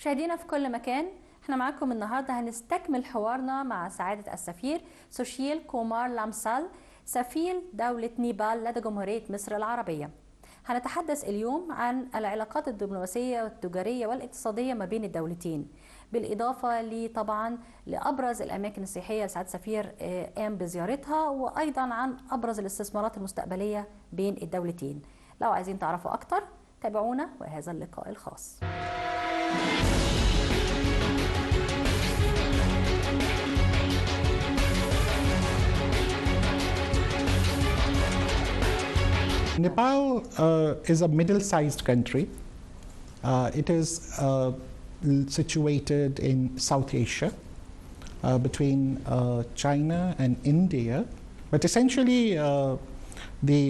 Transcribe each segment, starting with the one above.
مشاهدينا في كل مكان، احنا معاكم النهارده هنستكمل حوارنا مع سعادة السفير سوشيل كومار لامسال، سفير دولة نيبال لدى جمهورية مصر العربية. هنتحدث اليوم عن العلاقات الدبلوماسية والتجارية والاقتصادية ما بين الدولتين، بالإضافة طبعا لأبرز الأماكن السياحية لسعادة السفير قام بزيارتها، وأيضا عن أبرز الاستثمارات المستقبلية بين الدولتين. لو عايزين تعرفوا أكتر تابعونا وهذا اللقاء الخاص. Nepal is a middle-sized country. It is situated in South Asia, between China and India. But essentially, the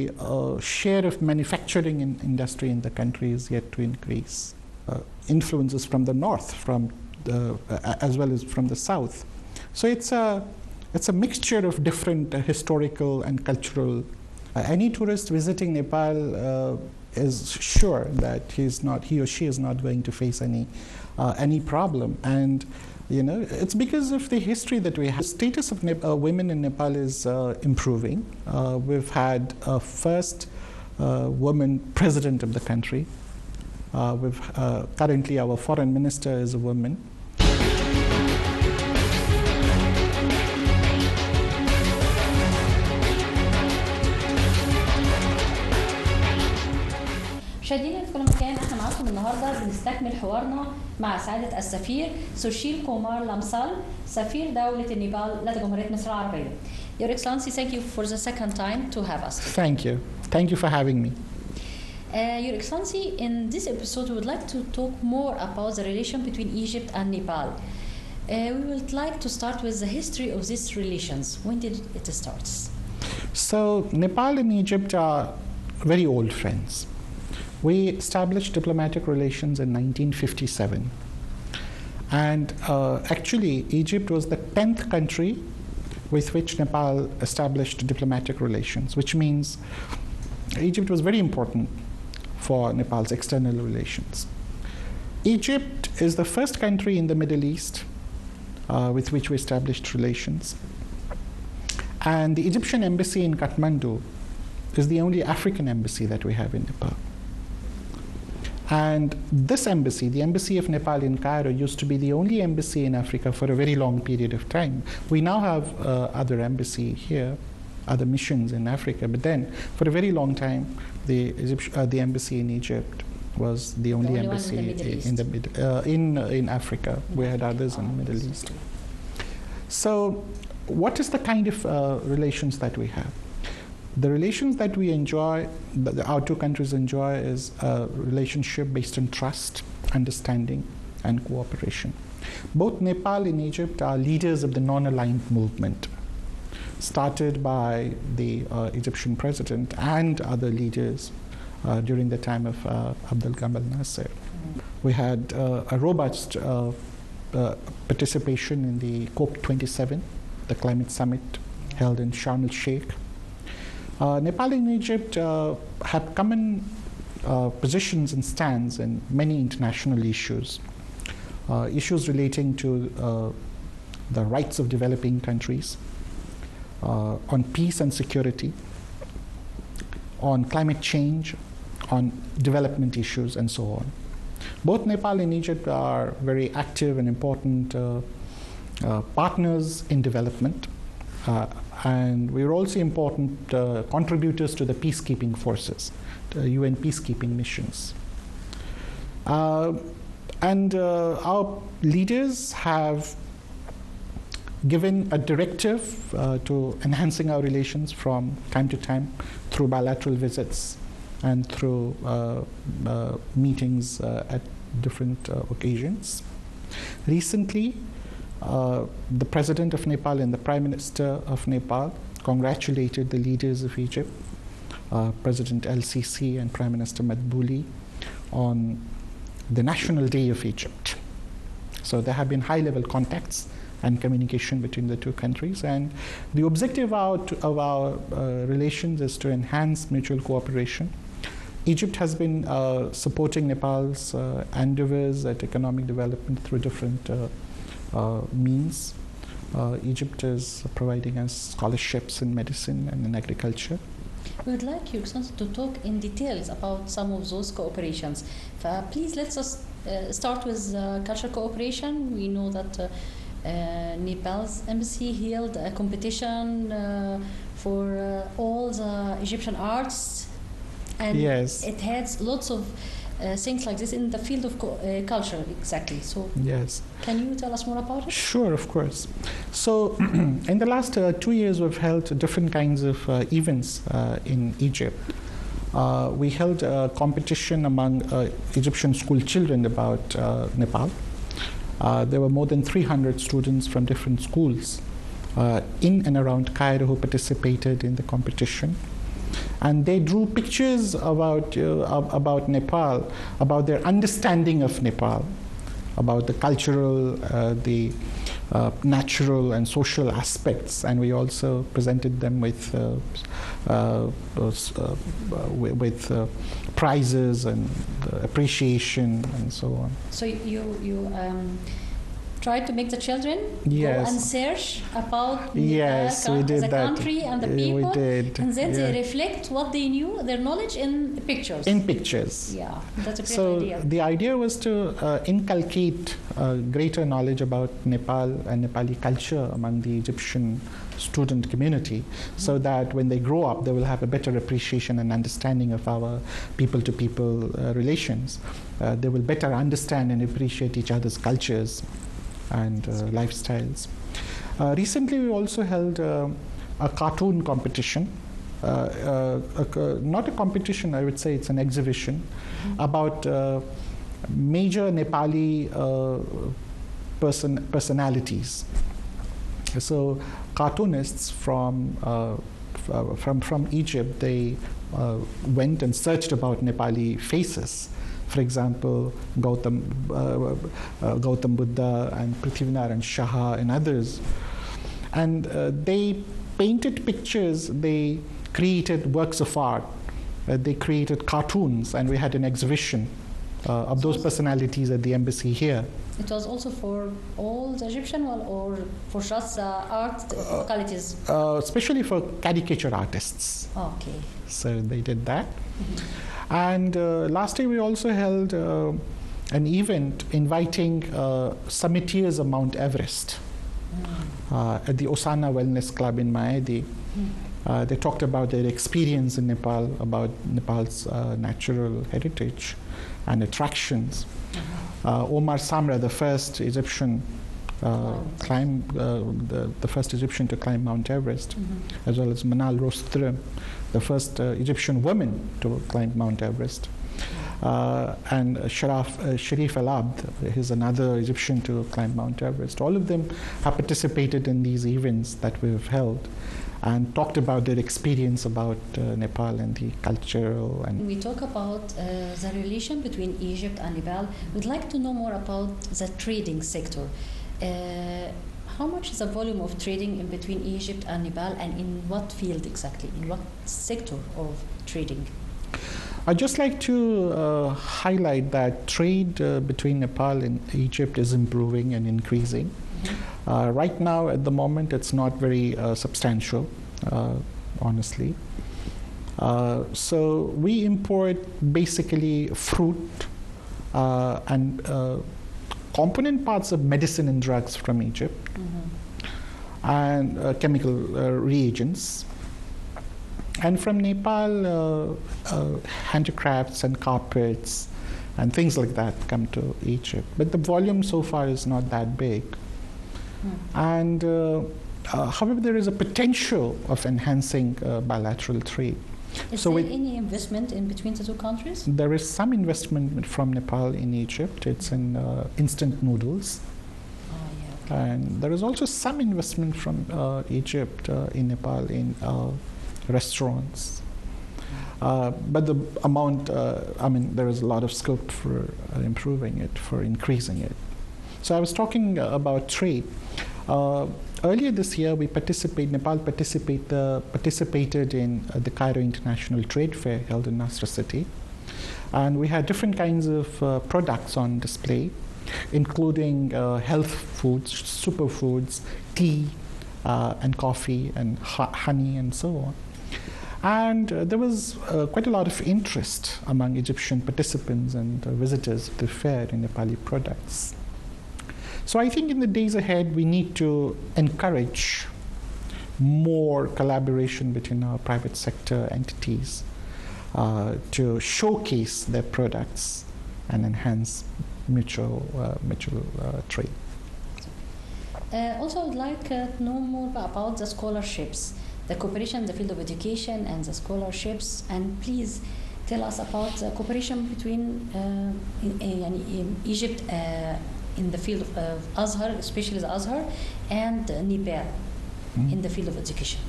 share of manufacturing industry in the country is yet to increase. Influences from the north, as well as from the south. So it's a mixture of different historical and cultural. Any tourist visiting Nepal is sure that he or she is not going to face any problem, and it's because of the history that we have. The status of women in Nepal is improving. We've had a first woman president of the country. Currently our foreign minister is a woman. مشاهدينا في كل مكان، احنا معاكم النهارده بنستكمل حوارنا مع سعادة السفير سوشيل كومار لامسال، سفير دولة النيبال لدى جمهورية مصر العربية. Your Excellency, thank you for the second time to have us. Thank you. Thank you for having me. Your Excellency, in this episode we would like to talk more about the relation between Egypt and Nepal. We would like to start with the history of these relations. When did it start? So Nepal and Egypt are very old friends. We established diplomatic relations in 1957. And actually, Egypt was the 10th country with which Nepal established diplomatic relations, which means Egypt was very important for Nepal's external relations. Egypt is the first country in the Middle East with which we established relations. And the Egyptian embassy in Kathmandu is the only African embassy that we have in Nepal. And this embassy, the embassy of Nepal in Cairo, used to be the only embassy in Africa for a very long period of time. We now have other embassy here, other missions in Africa, but then for a very long time, the embassy in Egypt was the only embassy in Africa. We had others in the Middle East. So what is the kind of relations that we have? The relations that we enjoy, our two countries enjoy, is a relationship based on trust, understanding, and cooperation. Both Nepal and Egypt are leaders of the non-aligned movement, started by the Egyptian president and other leaders during the time of Abdel Gamal Nasser. We had a robust participation in the COP27, the climate summit held in Sharm el-Sheikh. Nepal and Egypt have common positions and stands in many international issues. Issues relating to the rights of developing countries, on peace and security, on climate change, on development issues, and so on. Both Nepal and Egypt are very active and important partners in development. And we're also important contributors to the peacekeeping forces, the UN peacekeeping missions. And our leaders have given a directive to enhancing our relations from time to time through bilateral visits and through meetings at different occasions. Recently, the President of Nepal and the Prime Minister of Nepal congratulated the leaders of Egypt, President El-Sisi and Prime Minister Madbouli, on the National Day of Egypt. So there have been high-level contacts and communication between the two countries, and the objective of our relations is to enhance mutual cooperation Egypt has been supporting Nepal's endeavors at economic development through different means. Egypt is providing us scholarships in medicine and in agriculture. We would like you, Excellency, to talk in details about some of those cooperations. Please let's us start with cultural cooperation. We know that Nepal's embassy held a competition for all the Egyptian arts, and yes, it has lots of things like this in the field of culture, exactly. So yes, can you tell us more about it? Sure, of course. So in the last 2 years, we've held different kinds of events in Egypt. We held a competition among Egyptian school children about Nepal. There were more than 300 students from different schools in and around Cairo who participated in the competition. And they drew pictures about Nepal, about their understanding of Nepal, about the cultural, the natural and social aspects, and we also presented them with prizes and appreciation and so on. So you tried to make the children yes. go and search about yes, we did the that. country and the people, we did. And then they reflect what they knew, their knowledge in pictures. In pictures. Yeah, that's a great idea. So the idea was to inculcate greater knowledge about Nepal and Nepali culture among the Egyptian student community, so that when they grow up, they will have a better appreciation and understanding of our people-to-people relations. They will better understand and appreciate each other's cultures and lifestyles. Recently, we also held a cartoon competition. Not a competition, I would say it's an exhibition about major Nepali personalities. So cartoonists from Egypt, they went and searched about Nepali faces. For example, Gautam Buddha and Prithvinaran Shah and others. And they painted pictures, they created works of art, they created cartoons, and we had an exhibition of those personalities at the embassy here. It was also for all the Egyptian or for just art qualities? Especially for caricature artists. Okay. So they did that. And last year we also held an event inviting summiteers of Mount Everest at the Osana Wellness Club in Maedi. They talked about their experience in Nepal, about Nepal's natural heritage and attractions. Omar Samra, the first Egyptian the first Egyptian to climb Mount Everest, as well as Manal Rostre, the first Egyptian woman to climb Mount Everest, and Sharif Al-Abd, he's another Egyptian to climb Mount Everest. All of them have participated in these events that we've held and talked about their experience about Nepal and the cultural. And when we talk about the relation between Egypt and Nepal, we'd like to know more about the trading sector. How much is the volume of trading in between Egypt and Nepal, and in what field exactly, in what sector of trading? I'd just like to highlight that trade between Nepal and Egypt is improving and increasing. Right now, at the moment, it's not very substantial, honestly. So we import basically fruit and component parts of medicine and drugs from Egypt, and chemical reagents. And from Nepal, handicrafts and carpets and things like that come to Egypt. But the volume so far is not that big. And however, there is a potential of enhancing bilateral trade. Is there any investment in between the two countries? There is some investment from Nepal in Egypt. It's in instant noodles. Oh, yeah, okay. And there is also some investment from Egypt in Nepal in restaurants. But the amount, there is a lot of scope for improving it, for increasing it. So I was talking about trade. Earlier this year, Nepal participated in the Cairo International Trade Fair held in Nasr City. And we had different kinds of products on display, including health foods, superfoods, tea, and coffee, and honey, and so on. And there was quite a lot of interest among Egyptian participants and visitors of the fair in Nepali products. So I think in the days ahead, we need to encourage more collaboration between our private sector entities to showcase their products and enhance mutual trade. Also, I would like to know more about the scholarships, the cooperation in the field of education and the scholarships, and please tell us about the cooperation between Egypt in the field of Azhar, especially the Azhar, and Nibal in the field of education.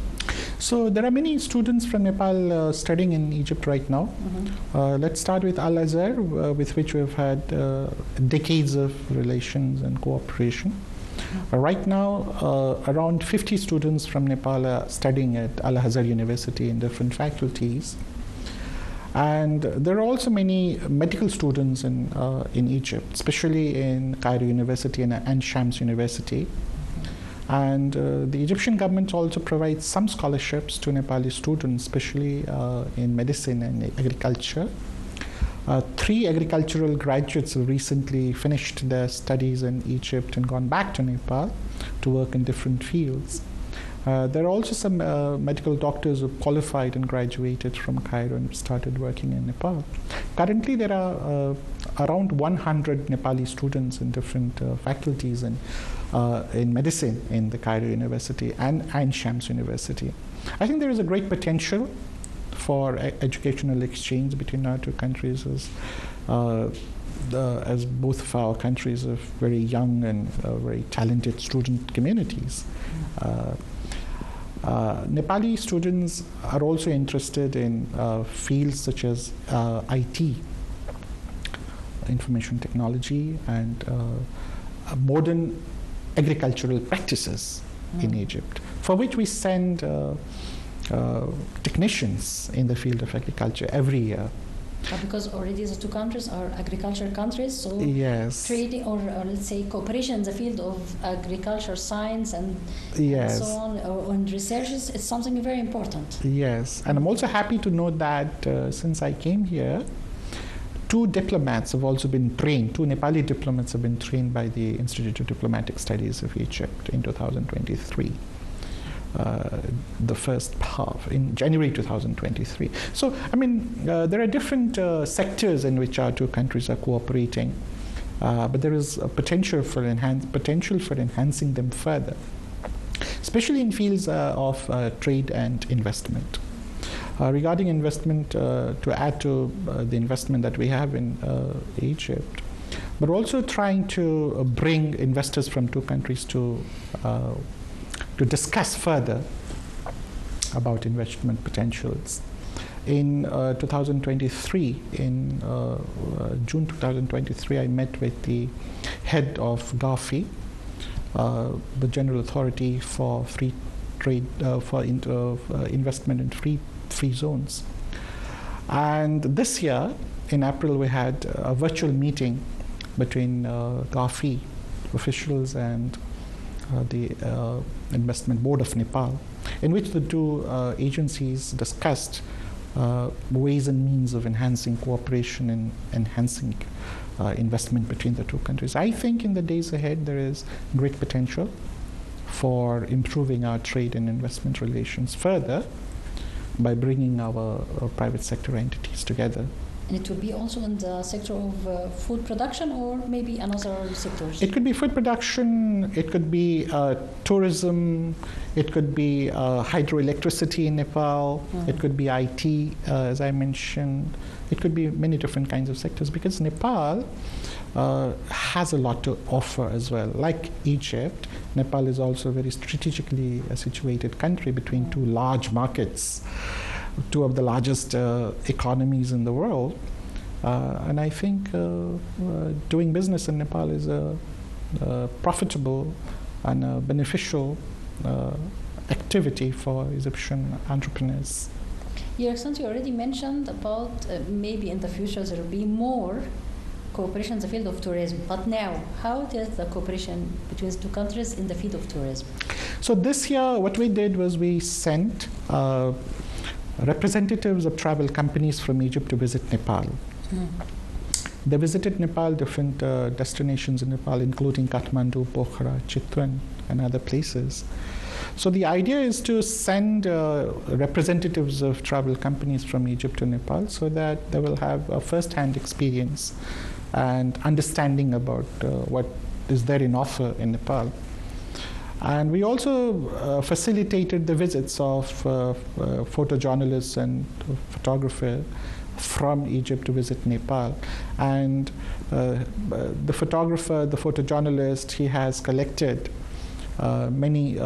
So there are many students from Nepal studying in Egypt right now. Let's start with Al-Azhar, with which we've had decades of relations and cooperation. Right now, around 50 students from Nepal are studying at Al-Azhar University in different faculties. And there are also many medical students in Egypt, especially in Cairo University and Shams University. And the Egyptian government also provides some scholarships to Nepali students, especially in medicine and agriculture. 3 agricultural graduates have recently finished their studies in Egypt and gone back to Nepal to work in different fields. There are also some medical doctors who qualified and graduated from Cairo and started working in Nepal. Currently, there are around 100 Nepali students in different faculties and in medicine in the Cairo University and Shams University. I think there is a great potential for educational exchange between our two countries, as both of our countries have very young and very talented student communities. Nepali students are also interested in fields such as IT, information technology, and modern agricultural practices in Egypt, for which we send technicians in the field of agriculture every year. Because already the two countries are agricultural countries, so yes, trading or let's say cooperation in the field of agriculture science and yes, so on, and researches, it's something very important. Yes, and I'm also happy to note that since I came here, 2 diplomats have also been trained, 2 Nepali diplomats have been trained by the Institute of Diplomatic Studies of Egypt in 2023. The first half, in January 2023. So, I mean, there are different sectors in which our two countries are cooperating, but there is a potential for enhancing them further, especially in fields of trade and investment. Regarding investment, to add to the investment that we have in Egypt, but also trying to bring investors from two countries to discuss further about investment potentials. In 2023, in June 2023, I met with the head of GAFI, the General Authority for Free Trade, for investment in free zones. And this year, in April, we had a virtual meeting between GAFI officials and the Investment Board of Nepal, in which the two agencies discussed ways and means of enhancing cooperation and enhancing investment between the two countries. I think in the days ahead there is great potential for improving our trade and investment relations further by bringing our private sector entities together. And it would be also in the sector of food production, or maybe another sectors? It could be food production, it could be tourism, it could be hydroelectricity in Nepal, it could be IT, as I mentioned. It could be many different kinds of sectors, because Nepal has a lot to offer as well. Like Egypt, Nepal is also a very strategically situated country between 2 large markets, 2 of the largest economies in the world. And I think doing business in Nepal is a profitable and a beneficial activity for Egyptian entrepreneurs. Your Excellency already mentioned about maybe in the future there will be more cooperation in the field of tourism. But now, how it is the cooperation between the two countries in the field of tourism? So this year, what we did was we sent representatives of travel companies from Egypt to visit Nepal. They visited Nepal, different destinations in Nepal, including Kathmandu, Pokhara, Chitwan, and other places. So the idea is to send representatives of travel companies from Egypt to Nepal so that they will have a first-hand experience and understanding about what is there in offer in Nepal. And we also facilitated the visits of photojournalists and photographers from Egypt to visit Nepal. And the photographer, the photojournalist, he has collected many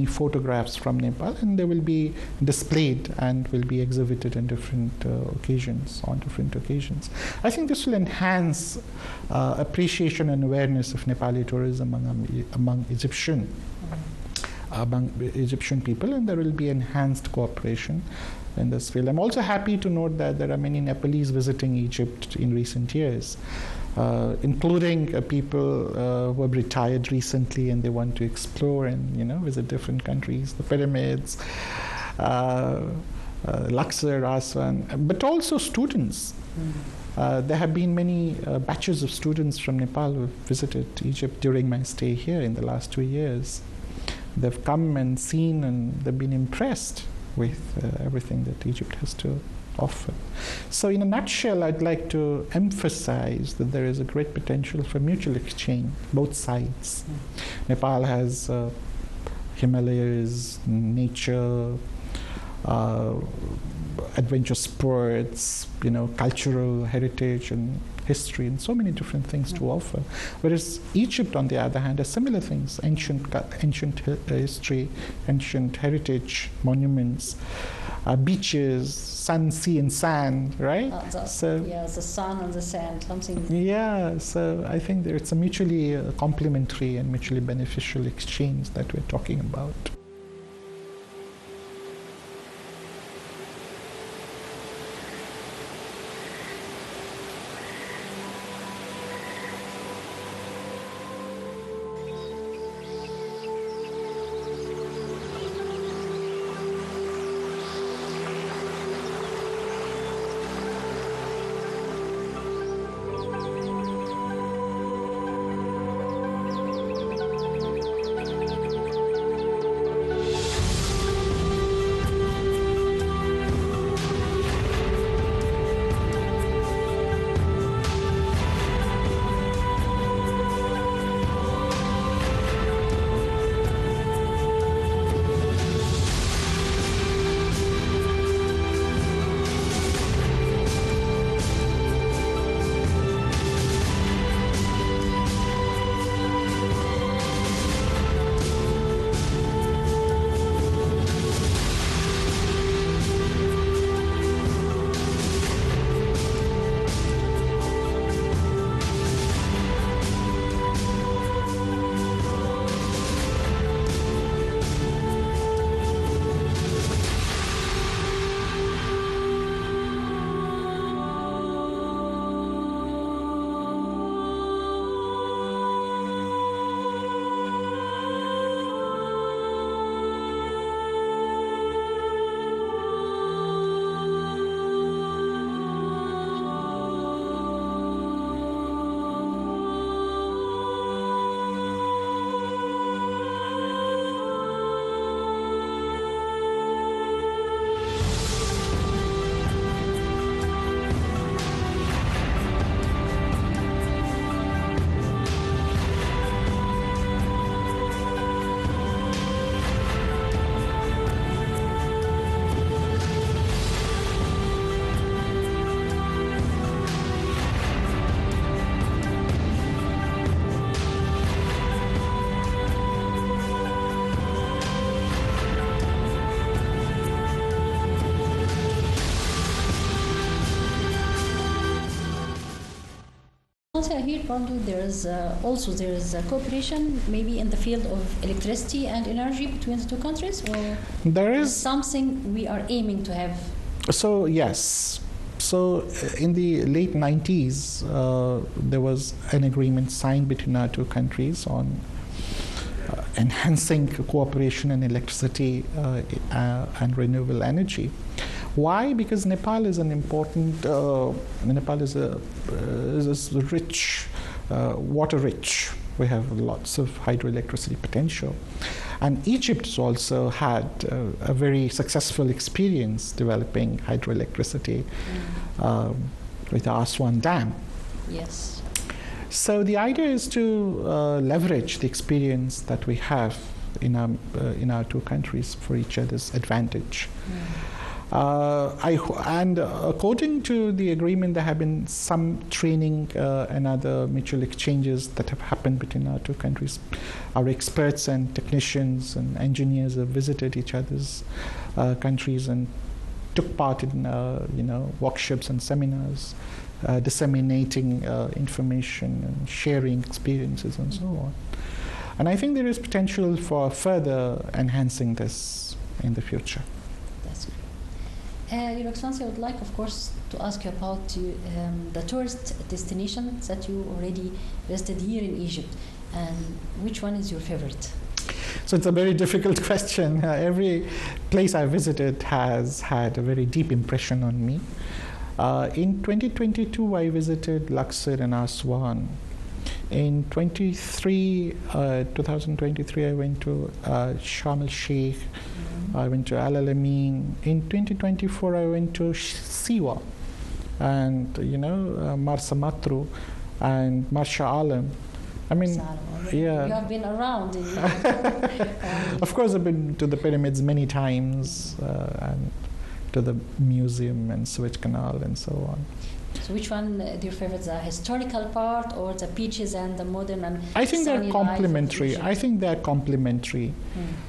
photographs from Nepal, and they will be displayed and will be exhibited in different occasions. I think this will enhance appreciation and awareness of Nepali tourism among Egyptian people, and there will be enhanced cooperation in this field. I'm also happy to note that there are many Nepalese visiting Egypt in recent years, including people who have retired recently and they want to explore and visit different countries, the pyramids, Luxor, Aswan, but also students. There have been many batches of students from Nepal who have visited Egypt during my stay here in the last 2 years. They've come and seen, and they've been impressed with everything that Egypt has to offer. So in a nutshell, I'd like to emphasize that there is a great potential for mutual exchange, both sides. Nepal has Himalayas, nature, adventure sports, cultural heritage and history, and so many different things to offer. Whereas Egypt, on the other hand, has similar things: ancient history, ancient heritage, monuments, beaches, sun, sea, and sand, right? The sun and the sand, something. Yeah, so I think that it's a mutually complementary and mutually beneficial exchange that we're talking about. Excellency, I hear there is cooperation maybe in the field of electricity and energy between the two countries, or there is something we are aiming to have. So yes. So in the late 90s, there was an agreement signed between our two countries on enhancing cooperation in electricity and renewable energy. Why? Because Nepal is an important, Nepal is rich, water rich. We have lots of hydroelectricity potential. And Egypt also had a very successful experience developing hydroelectricity with the Aswan Dam. Yes. So the idea is to leverage the experience that we have in our two countries for each other's advantage. And according to the agreement, there have been some training and other mutual exchanges that have happened between our two countries. Our experts and technicians and engineers have visited each other's countries and took part in workshops and seminars, disseminating information and sharing experiences and so on. And I think there is potential for further enhancing this in the future. That's great. Your Excellency, I would like, of course, to ask you about the tourist destinations that you already visited here in Egypt, and which one is your favorite? So it's a very difficult question. Every place I visited has had a very deep impression on me. In 2022, I visited Luxor and Aswan. In 2023, I went to Sharm el-Sheikh. I went to Al Alamein. In 2024, I went to Siwa and Marsa Matru and Marsha Alam. I mean, yeah. You have been around. Of course, I've been to the pyramids many times and to the museum and Suez Canal and so on. So which one do you favor, the historical part or the beaches and the modern and I think they're complementary. I think they're complementary.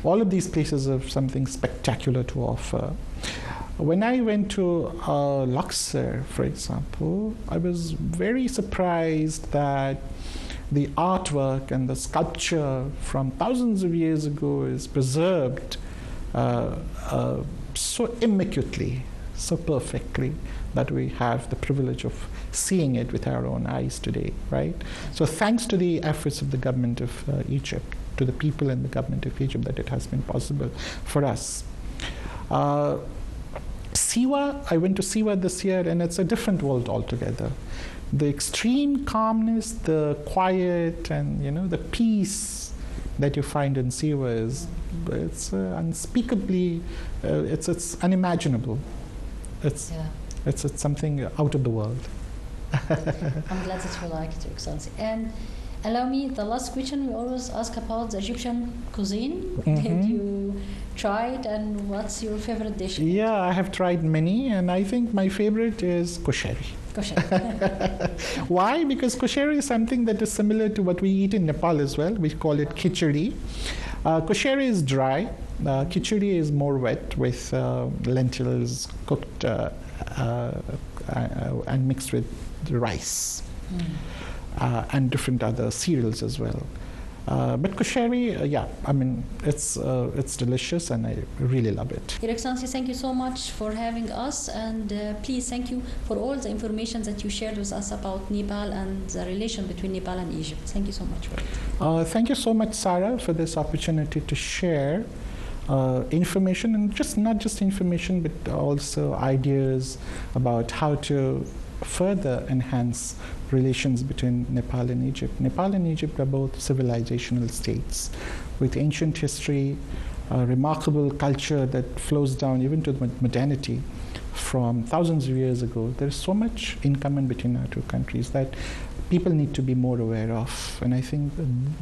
All of these places have something spectacular to offer. When I went to Luxor, for example, I was very surprised that the artwork and the sculpture from thousands of years ago is preserved so immaculately, so perfectly, that we have the privilege of seeing it with our own eyes today, right? So thanks to the efforts of the government of Egypt, to the people and the government of Egypt, that it has been possible for us. Siwa, I went to Siwa this year, and it's a different world altogether. The extreme calmness, the quiet, and the peace that you find in Siwa it's unspeakably, it's unimaginable. It's something out of the world. I'm glad that you like it, Your Excellency. And allow me the last question. We always ask about the Egyptian cuisine. Did you try it, and what's your favorite dish? Yeah, I have tried many, and I think my favorite is kosheri. Why? Because kosheri is something that is similar to what we eat in Nepal as well. We call it khichdi. Kosheri is dry. Khichdi is more wet with lentils cooked and mixed with rice and different other cereals as well. But kosheri, I mean, it's delicious, and I really love it. Your Excellency, thank you so much for having us, and please thank you for all the information that you shared with us about Nepal and the relation between Nepal and Egypt. Thank you so much for it. Thank you so much, Sarah, for this opportunity to share information, and not just information, but also ideas about how to further enhance relations between Nepal and Egypt. Nepal and Egypt are both civilizational states with ancient history, a remarkable culture that flows down even to modernity from thousands of years ago. There's so much in common between our two countries that people need to be more aware of. And I think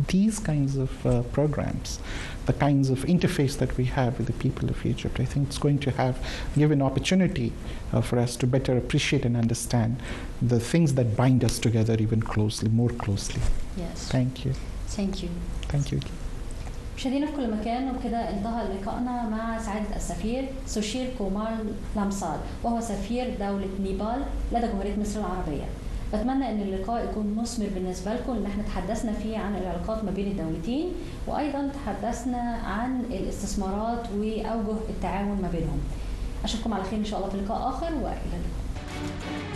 these kinds of programs, the kinds of interface that we have with the people of Egypt, I think it's going to give an opportunity for us to better appreciate and understand the things that bind us together even more closely. Yes. Thank you. Thank you. Thank you. مشاهدينا في كل مكان، وبكده انتهى لقائنا مع سعادة السفير سوشيل كومار لامسال، وهو سفير دولة نيبال لدى جمهورية مصر العربية. بتمنى ان اللقاء يكون مثمر بالنسبه لكم، ان احنا تحدثنا فيه عن العلاقات ما بين الدولتين، وايضا تحدثنا عن الاستثمارات واوجه التعاون ما بينهم. اشوفكم على خير ان شاء الله في لقاء اخر، والى اللقاء.